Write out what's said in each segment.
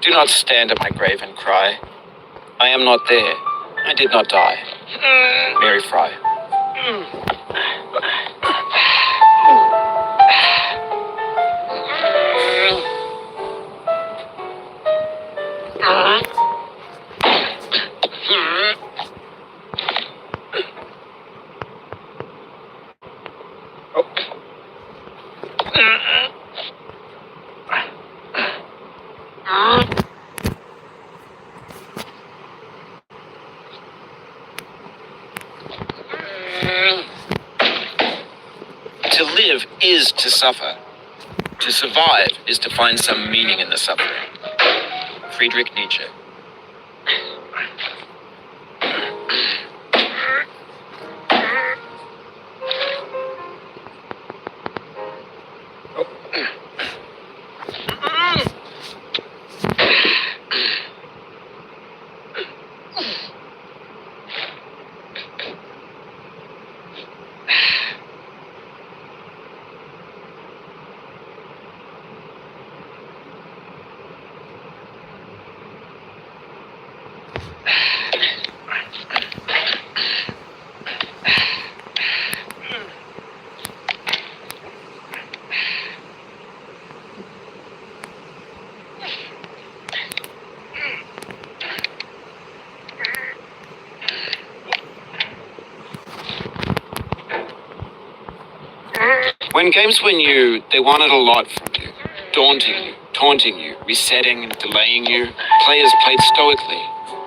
Do not stand at my grave and cry. I am not there. I did not die. Mary Fry. To live is to suffer. To survive is to find some meaning in the suffering. Friedrich Nietzsche. When games were new, they wanted a lot from you. Daunting you, taunting you, resetting and delaying you. Players played stoically.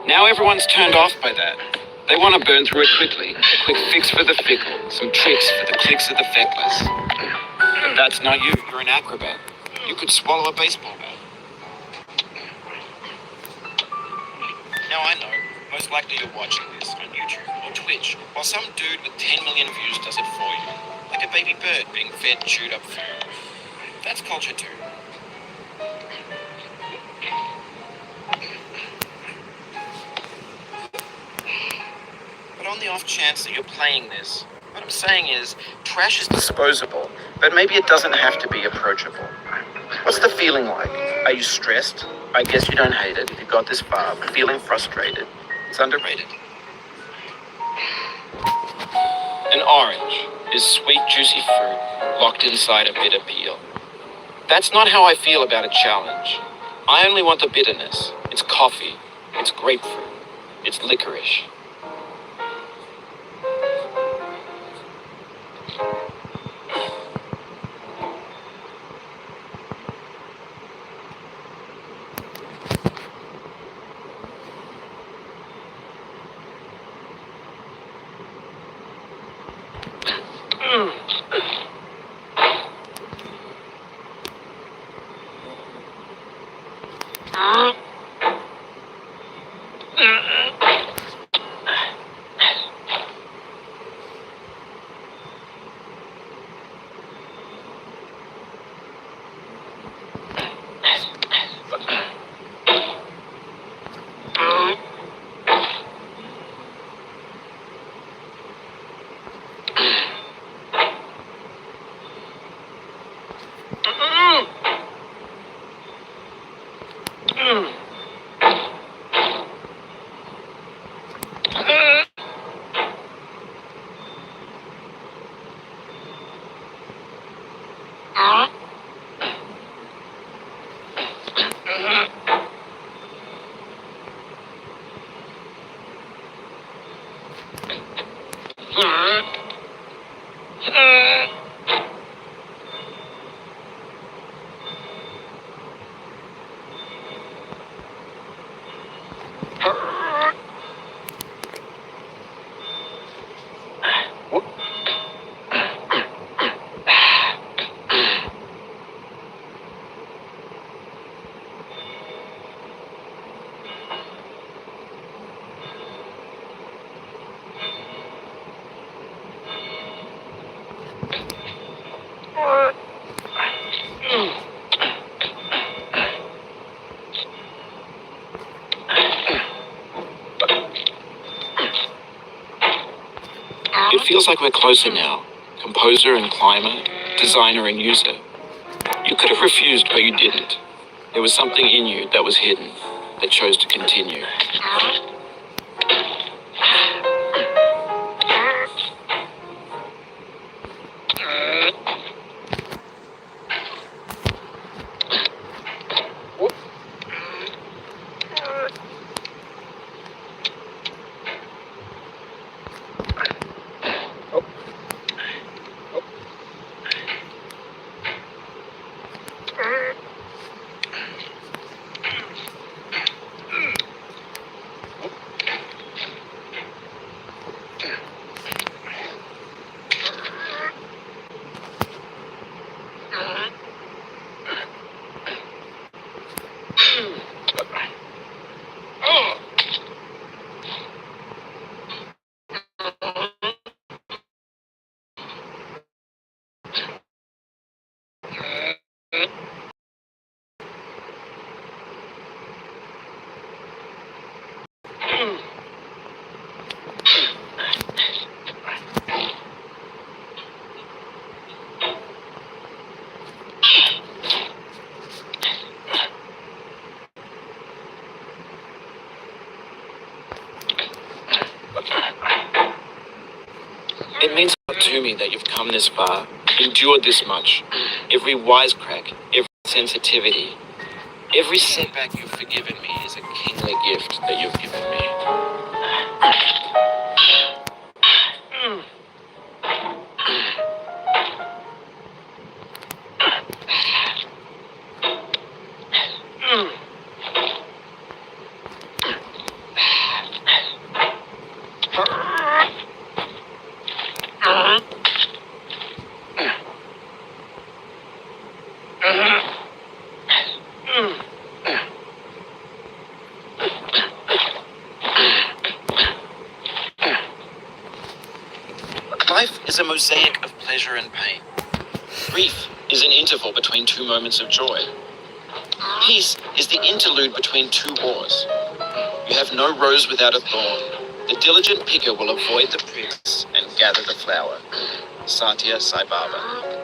Now everyone's turned off by that. They want to burn through it quickly. A quick fix for the fickle, some tricks for the clicks of the feckless. But that's not you. You're an acrobat. You could swallow a baseball bat. Now I know, most likely you're watching this on YouTube or Twitch, while some dude with 10 million views does it for you. Like a baby bird being fed chewed up food. That's culture too. But on the off chance that you're playing this, what I'm saying is, trash is disposable, but maybe it doesn't have to be approachable. What's the feeling like? Are you stressed? I guess you don't hate it if you got this far, but feeling frustrated. It's underrated. An orange is sweet, juicy fruit locked inside a bitter peel. That's not how I feel about a challenge. I only want the bitterness. It's coffee. It's grapefruit. It's licorice. feels like we're closer now. Composer and climber, designer and user. You could have refused, but you didn't. There was something in you that was hidden, that chose to continue. It means a lot to me that you've come this far, endured this much. Every wisecrack, every sensitivity, every setback you've forgiven me is a kingly gift that you've given me. Life is a mosaic of pleasure and pain. Grief is an interval between two moments of joy. Peace is the interlude between two wars. You have no rose without a thorn. The diligent picker will avoid the pricks and gather the flower. Satya Sai Baba.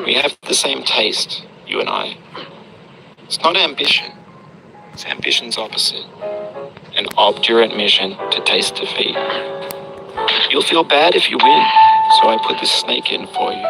We have the same taste, you and I. It's not ambition. It's ambition's opposite. An obdurate mission to taste defeat. You'll feel bad if you win, so I put this snake in for you.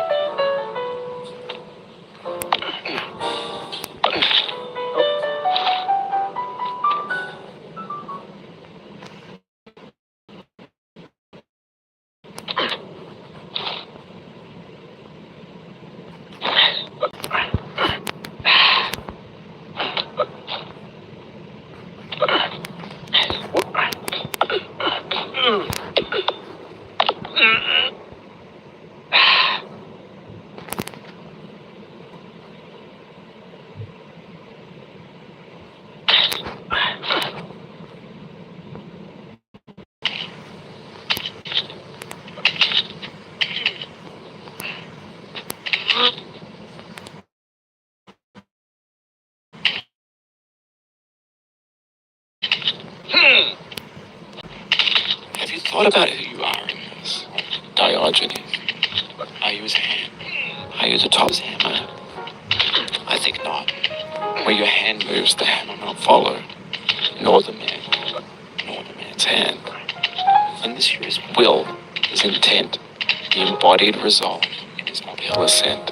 thought about who you are in this? Diogenes. Are you his hand? Are you the top's hammer? I think not. Where your hand moves, the hammer not follow. Nor the man, nor the man's hand. And this here is will, his intent, the embodied resolve in his uphill ascent.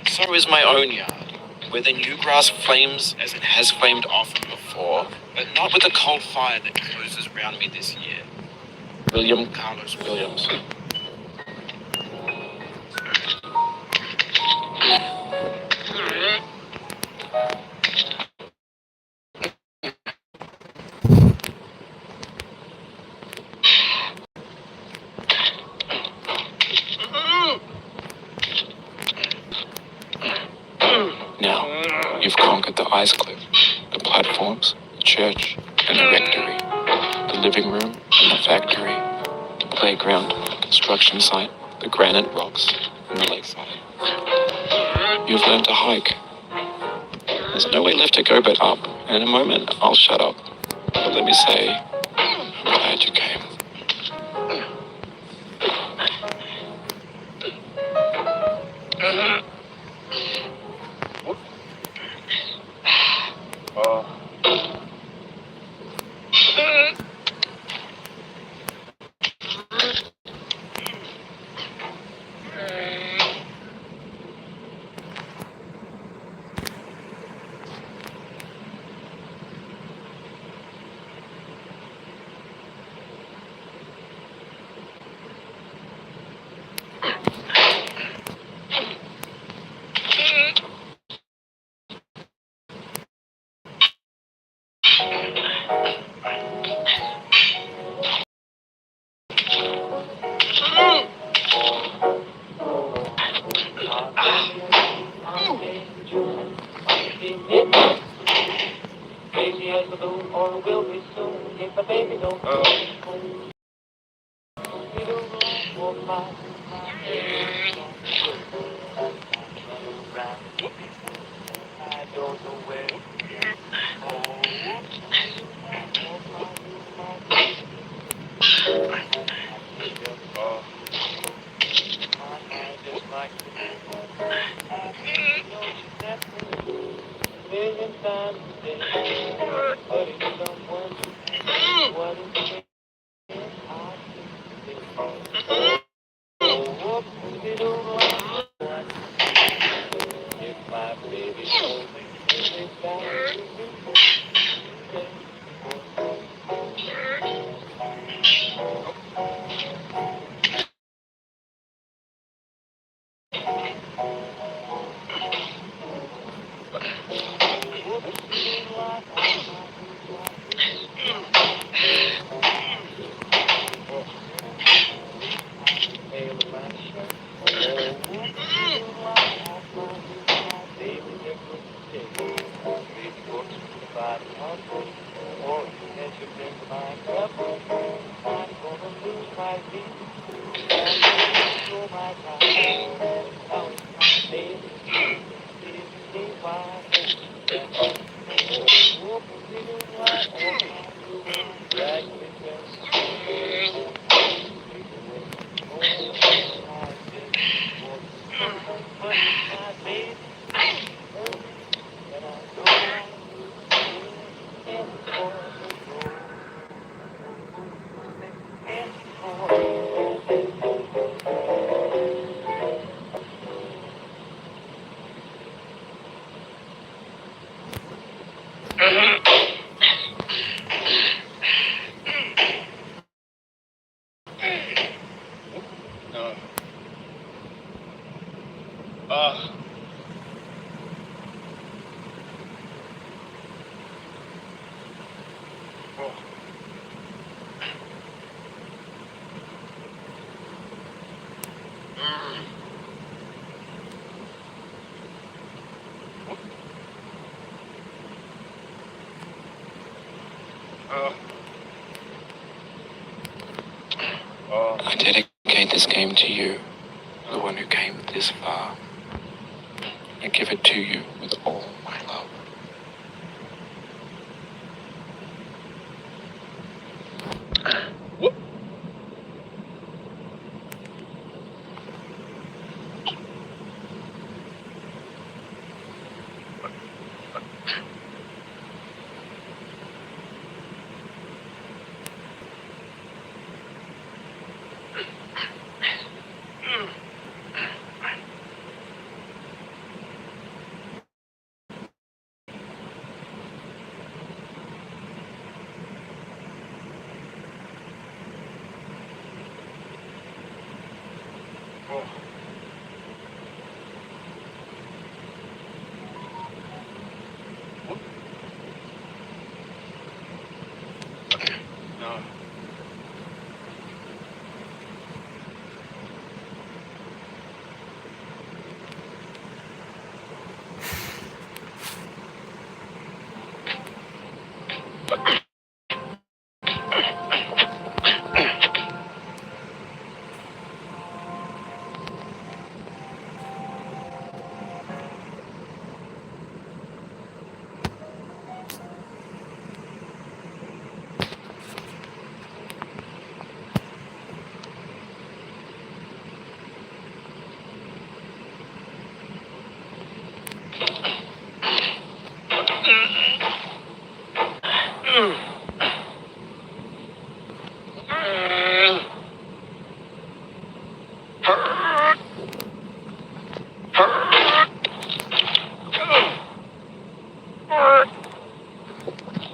So is my own yard, where the new grass flames as it has flamed often before, but not with the cold fire that closes round me this year. William Carlos Williams. Now, you've conquered the ice cliff, the platforms, the church, and the rectory, the living room and the factory, the playground, the construction site, the granite rocks, and the lakeside. You've learned to hike. There's no way left to go but up, and in a moment, I'll shut up. But let me say, I'm glad you came. I dedicate this game to you, the one who came this far. I give it to you with all my love.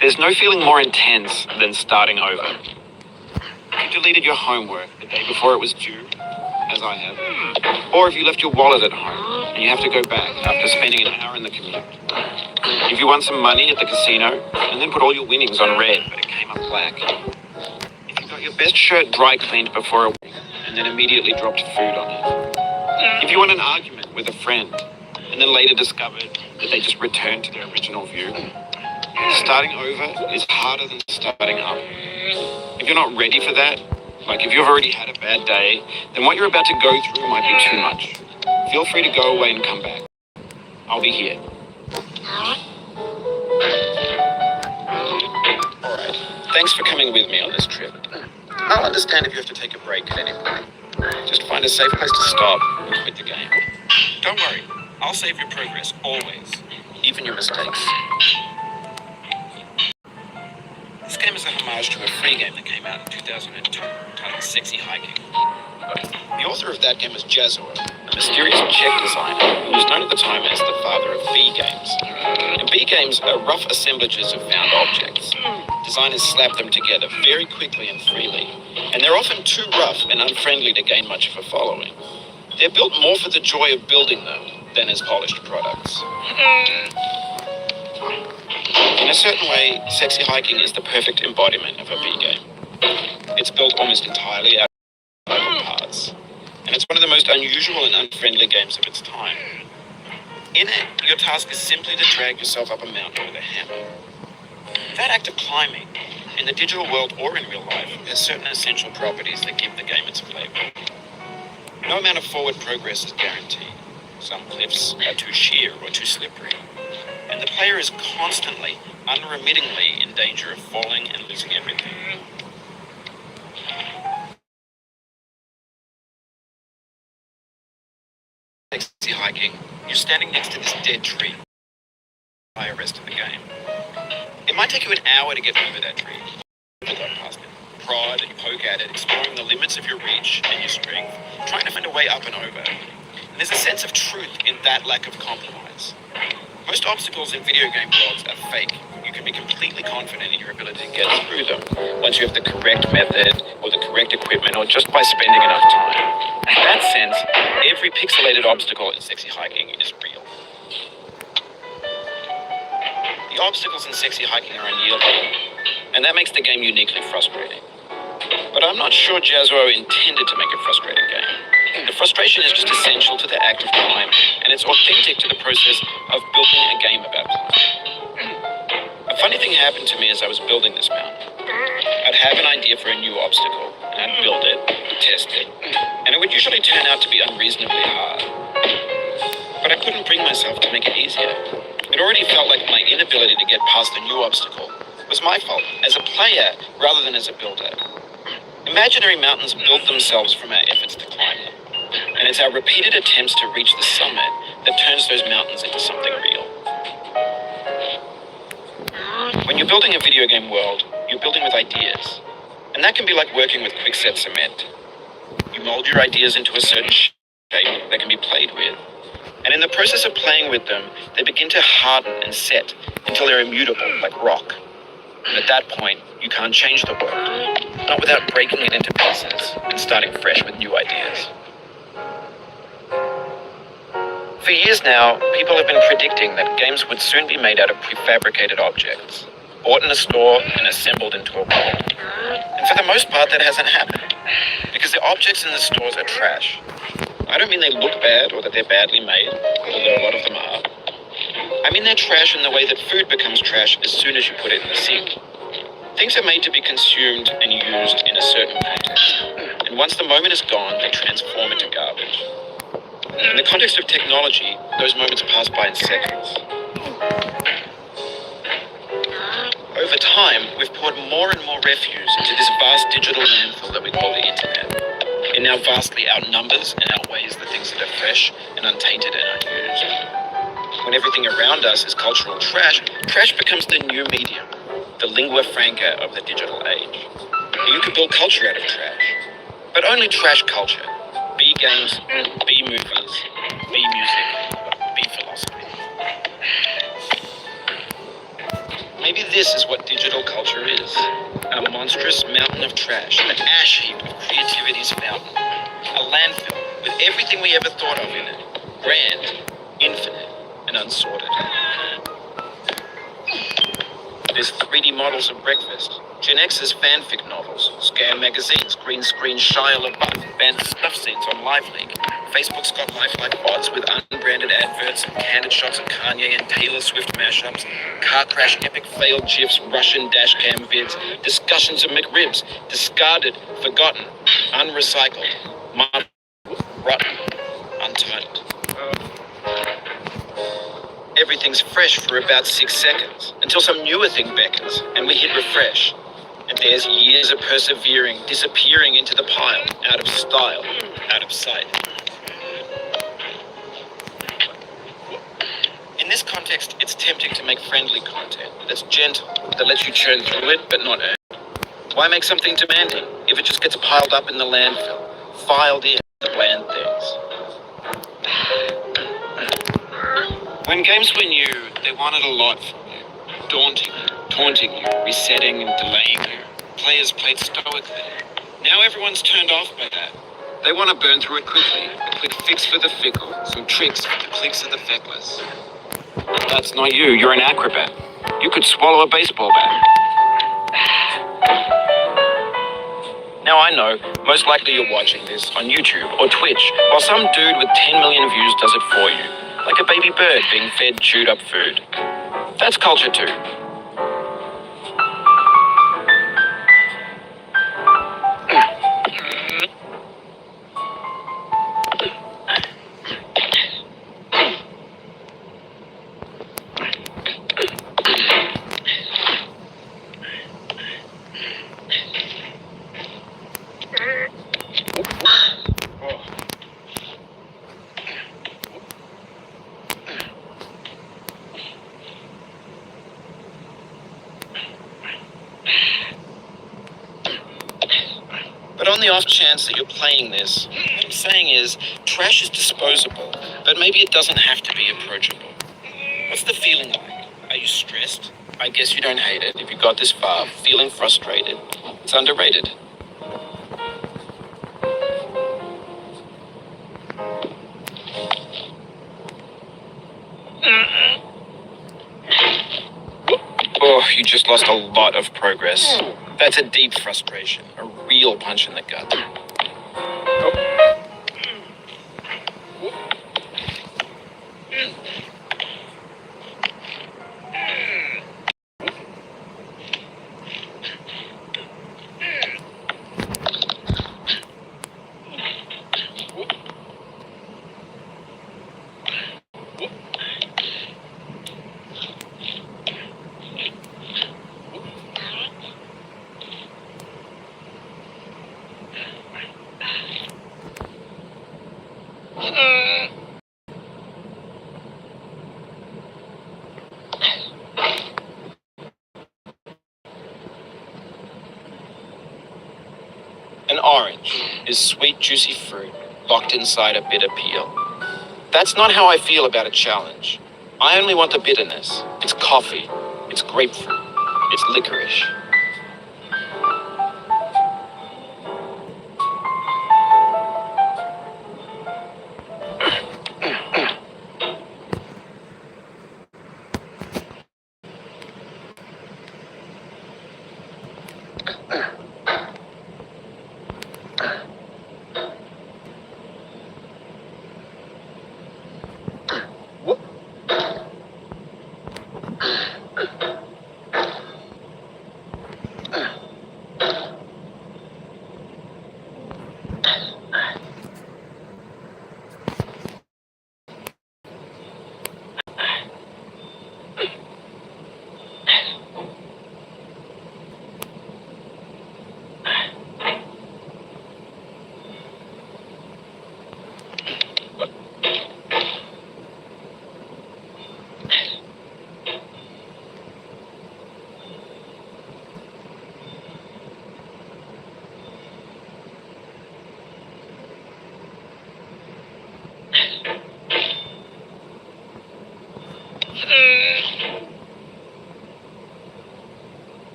There's no feeling more intense than starting over. If you deleted your homework the day before it was due, as I have, or if you left your wallet at home and you have to go back after spending an hour in the commute. If you won some money at the casino and then put all your winnings on red but it came up black. If you got your best shirt dry cleaned before a week and then immediately dropped food on it. If you won an argument with a friend and then later discovered that they just returned to their original view. Starting over is harder than starting up. If you're not ready for that, like if you've already had a bad day, then what you're about to go through might be too much. Feel free to go away and come back. I'll be here. Alright, thanks for coming with me on this trip. I'll understand if you have to take a break at any point. Just find a safe place to stop and quit the game. Don't worry, I'll save your progress, always. Even your mistakes. This game is a homage to a free game that came out in 2002, titled Sexy Hiking. The author of that game was Jazor, a mysterious Czech designer who was known at the time as the father of V games. And V games are rough assemblages of found objects. Designers slap them together very quickly and freely, and they're often too rough and unfriendly to gain much of a following. They're built more for the joy of building them than as polished products. In a certain way, Sexy Hiking is the perfect embodiment of a V game. It's built almost entirely out of open parts, and it's one of the most unusual and unfriendly games of its time. In it, your task is simply to drag yourself up a mountain with a hammer. That act of climbing, in the digital world or in real life, has certain essential properties that give the game its flavor. No amount of forward progress is guaranteed. Some cliffs are too sheer or too slippery, and the player is constantly, unremittingly in danger of falling and losing everything. Sexy Hiking, you're standing next to this dead tree the entire rest of the game. It might take you an hour to get over that tree. Go past it, prod and poke at it, exploring the limits of your reach and your strength, trying to find a way up and over. And there's a sense of truth in that lack of compromise. Most obstacles in video game worlds are fake. You can be completely confident in your ability to get through them once you have the correct method or the correct equipment or just by spending enough time. In that sense, every pixelated obstacle in Sexy Hiking is real. The obstacles in Sexy Hiking are unyielding. and that makes the game uniquely frustrating. But I'm not sure Jazro intended to make a frustrating game. The frustration is just essential to the act of crime, and it's authentic to the process of building a game about it. A funny thing happened to me as I was building this mountain. I'd have an idea for a new obstacle, and I'd build it, test it, and it would usually turn out to be unreasonably hard. But I couldn't bring myself to make it easier. It already felt like my inability to get past the new obstacle was my fault, as a player rather than as a builder. Imaginary mountains build themselves from our efforts to climb them, and it's our repeated attempts to reach the summit that turns those mountains into something real. When you're building a video game world, you're building with ideas, and that can be like working with quickset cement. You mold your ideas into a certain shape that can be played with, and in the process of playing with them, they begin to harden and set until they're immutable, like rock. And at that point, you can't change the world, not without breaking it into pieces and starting fresh with new ideas. For years now, people have been predicting that games would soon be made out of prefabricated objects, bought in a store and assembled into a world. And for the most part, that hasn't happened, because the objects in the stores are trash. I don't mean they look bad or that they're badly made, although a lot of them are. I mean they're trash in the way that food becomes trash as soon as you put it in the sink. Things are made to be consumed and used in a certain context, and once the moment is gone, they transform into garbage. In the context of technology, those moments pass by in seconds. Over time, we've poured more and more refuse into this vast digital landfill that we call the internet. It now vastly outnumbers and outweighs the things that are fresh and untainted and unused. When everything around us is cultural trash, trash becomes the new medium, the lingua franca of the digital age. You could build culture out of trash, but only trash culture. Be games, be movies, be music, be philosophy. Maybe this is what digital culture is. A monstrous mountain of trash, an ash heap of creativity's fountain. A landfill with everything we ever thought of in it. Grand, infinite, and unsorted. There's 3D models of breakfast, Gen X's fanfic novels, scam magazines, green screen Shia LaBeouf, banned stuff scenes on LiveLeak. Facebook's got lifelike bots with unbranded adverts and candid shots of Kanye and Taylor Swift mashups, car crash epic failed GIFs, Russian dashcam vids, discussions of McRibs, discarded, forgotten, unrecycled, muddled, rotten, untitled. Everything's fresh for about 6 seconds, until some newer thing beckons, and we hit refresh. And there's years of persevering, disappearing into the pile, out of style, out of sight. In this context, it's tempting to make friendly content that's gentle, that lets you churn through it, but not earn it. Why make something demanding if it just gets piled up in the landfill, filed in the bland things? When games win you, they wanted a lot from you. Daunting you, taunting you, resetting and delaying you. Players played stoically. Now everyone's turned off by that. They want to burn through it quickly. A quick fix for the fickle. Some tricks for the clicks of the feckless. That's not you. You're an acrobat. You could swallow a baseball bat. Now I know, most likely you're watching this on YouTube or Twitch, while some dude with 10 million views does it for you. Like a baby bird being fed chewed up food. That's culture too. But on the off chance that you're playing this, what I'm saying is, trash is disposable, but maybe it doesn't have to be approachable. What's the feeling like? Are you stressed? I guess you don't hate it if you got this far, feeling frustrated. It's underrated. Oh, you just lost a lot of progress. That's a deep frustration, a real punch in the gut. An orange is sweet, juicy fruit locked inside a bitter peel. That's not how I feel about a challenge. I only want the bitterness. It's coffee. It's grapefruit. It's licorice.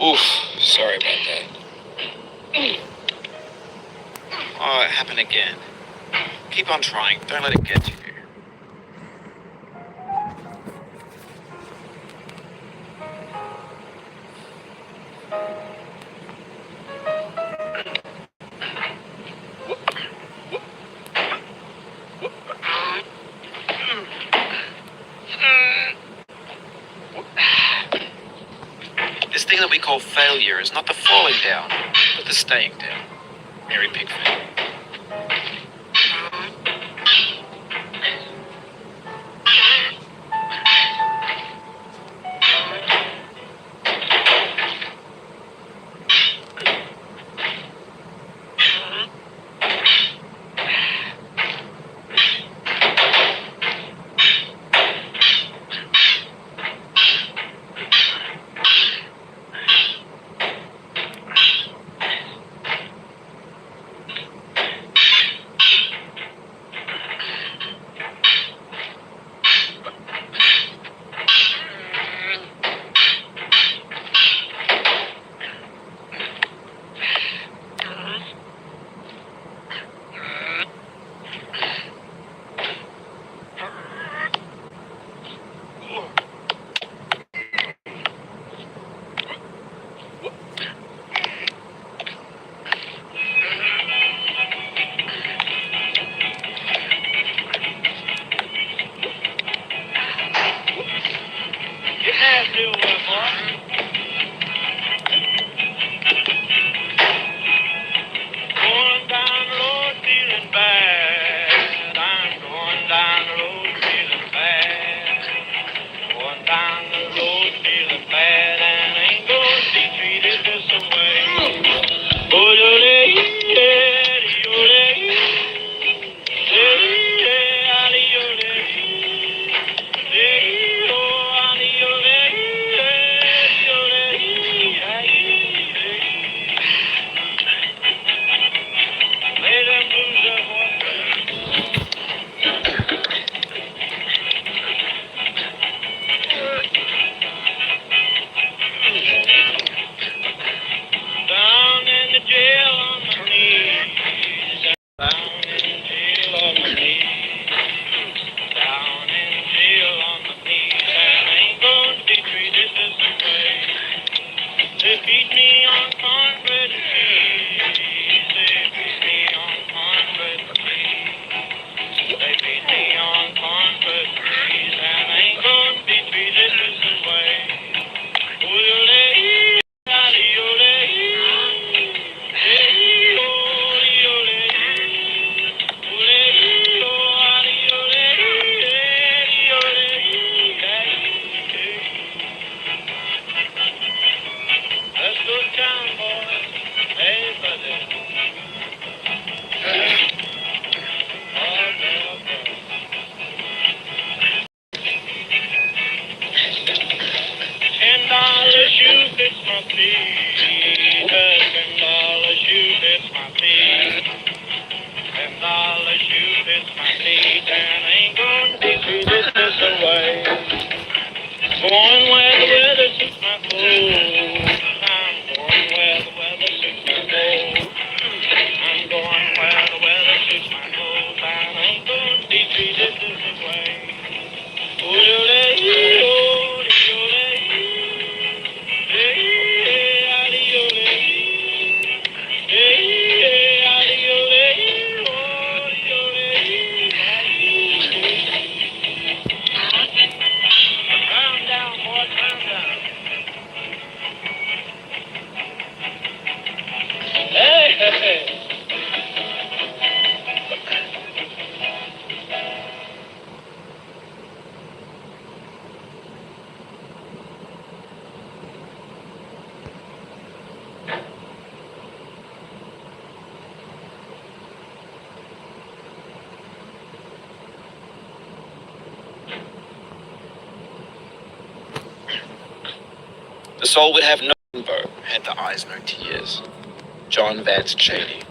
Oof, sorry about that. Oh, it happened again. Keep on trying. Don't let it get to you. This thing that we call failure is not the falling down, but the staying down. Mary Pickford. soul would have no rainbow, had the eyes no tears. John Vance Cheney.